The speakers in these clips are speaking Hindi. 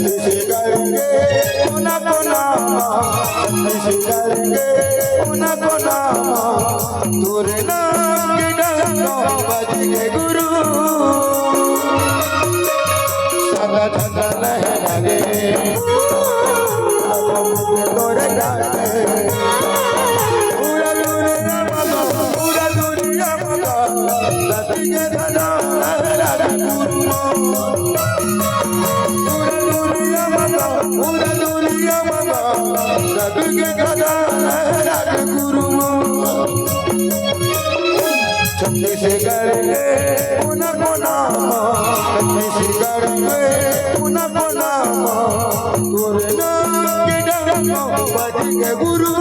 करके कोना कोना करके कोना कोना तोरे नाम के डंका बज के गुरु सदा सदा लहराए तोरे डाले पूरा दुनिया मगा सती के धना लहराए गुरु पूरा दुनिया मगा सती के धना लहराए गुरु छत्तीसगढ़ के कोना कोना छत्तीसगढ़ के कोना कोना तोरे नाम के डंका बज के गुरु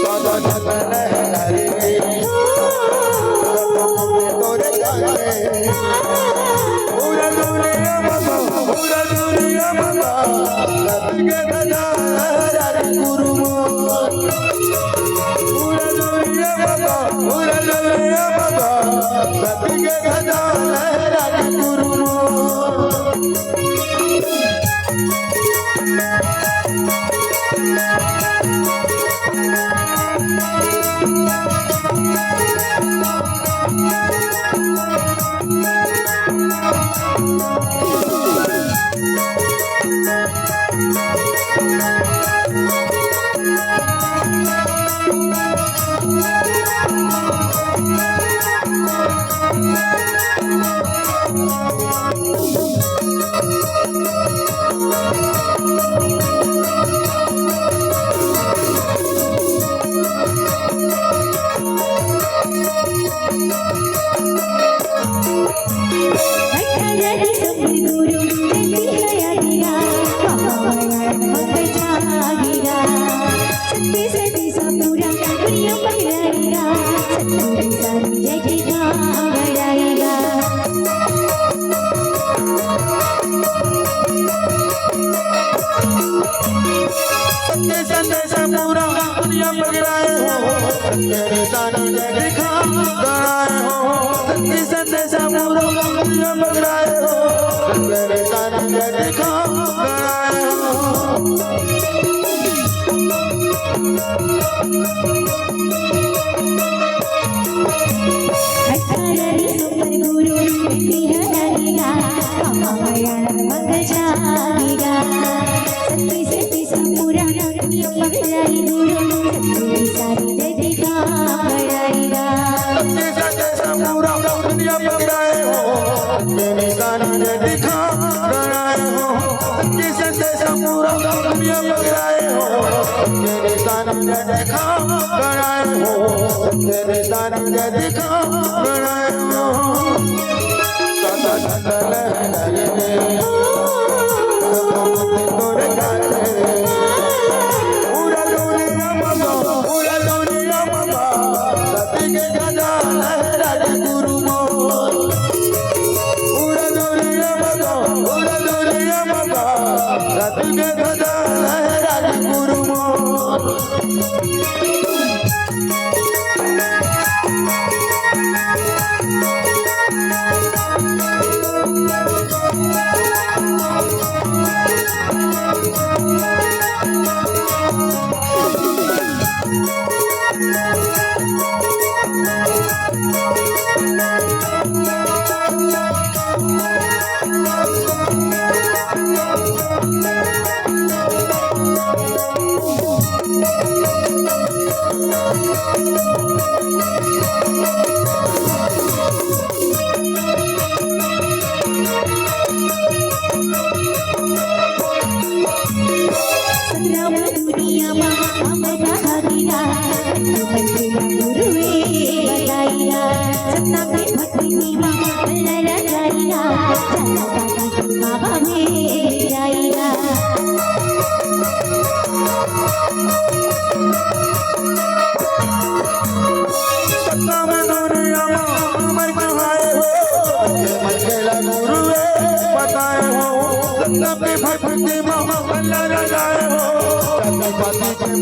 सदा सदा लहराए तोरे डाले पूरा दुनिया मगा सती के धना लहराए गुरु पूरा दुनिया मगा सती के धना लहराए गुरु संदेश पूरा दुनिया पगड़ाए हो तेरे सानू दिखा गड़ाए हो संदेश पूरा दुनिया पगड़ाए हो तेरे सानू दिखा गड़ाए हो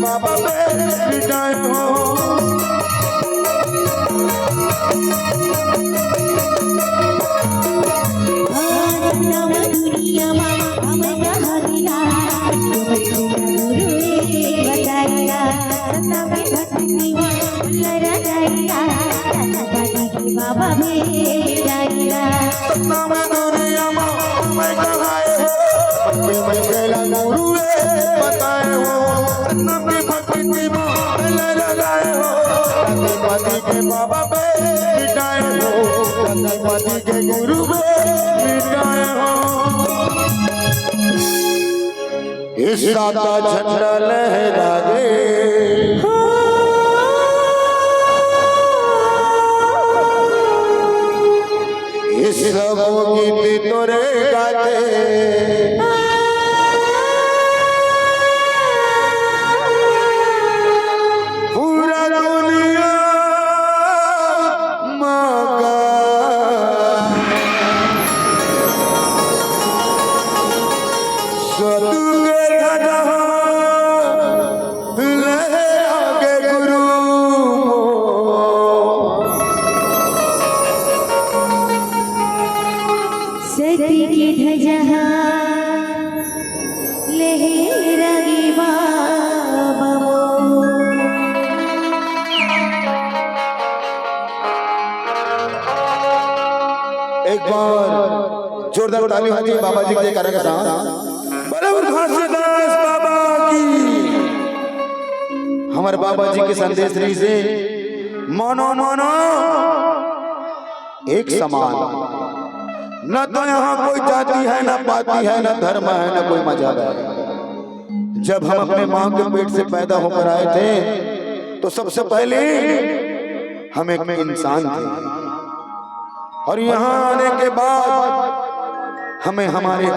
बाबा बिटाए हो सतम दुनिया मा हम कहला गुरु बताया सतम भक्ति लरा जाया दादा के बाबा भेजाया सतम दुनिया मा मैं कहाए हो मैं कहला गुरु बताए हो सतम भक्ति मा लरा जाए हो दादा के बाबा भेजाए हो दादा के गुरु भेजाए हो इस दाता झंडा लहरा दे इस सबों गीत तोरे गाते पूरा दुनिया मगा सतुगे धजा लहरा के गुरु सती की ध्वजा लहराई बाबा एक बार जोरदार ताली होती है बाबा जी के जयकारा के साथ बराबर घासीदास बाबा की हमारे बाबा जी के संदेश री से मानो मानो एक समान न तो यहाँ कोई जाति है न पाति है न धर्म है न कोई मजहब है। जब हम अपने माँ के पेट से पैदा होकर आए थे तो सबसे पहले हम एक इंसान थे और यहाँ आने के बाद हमें हमारे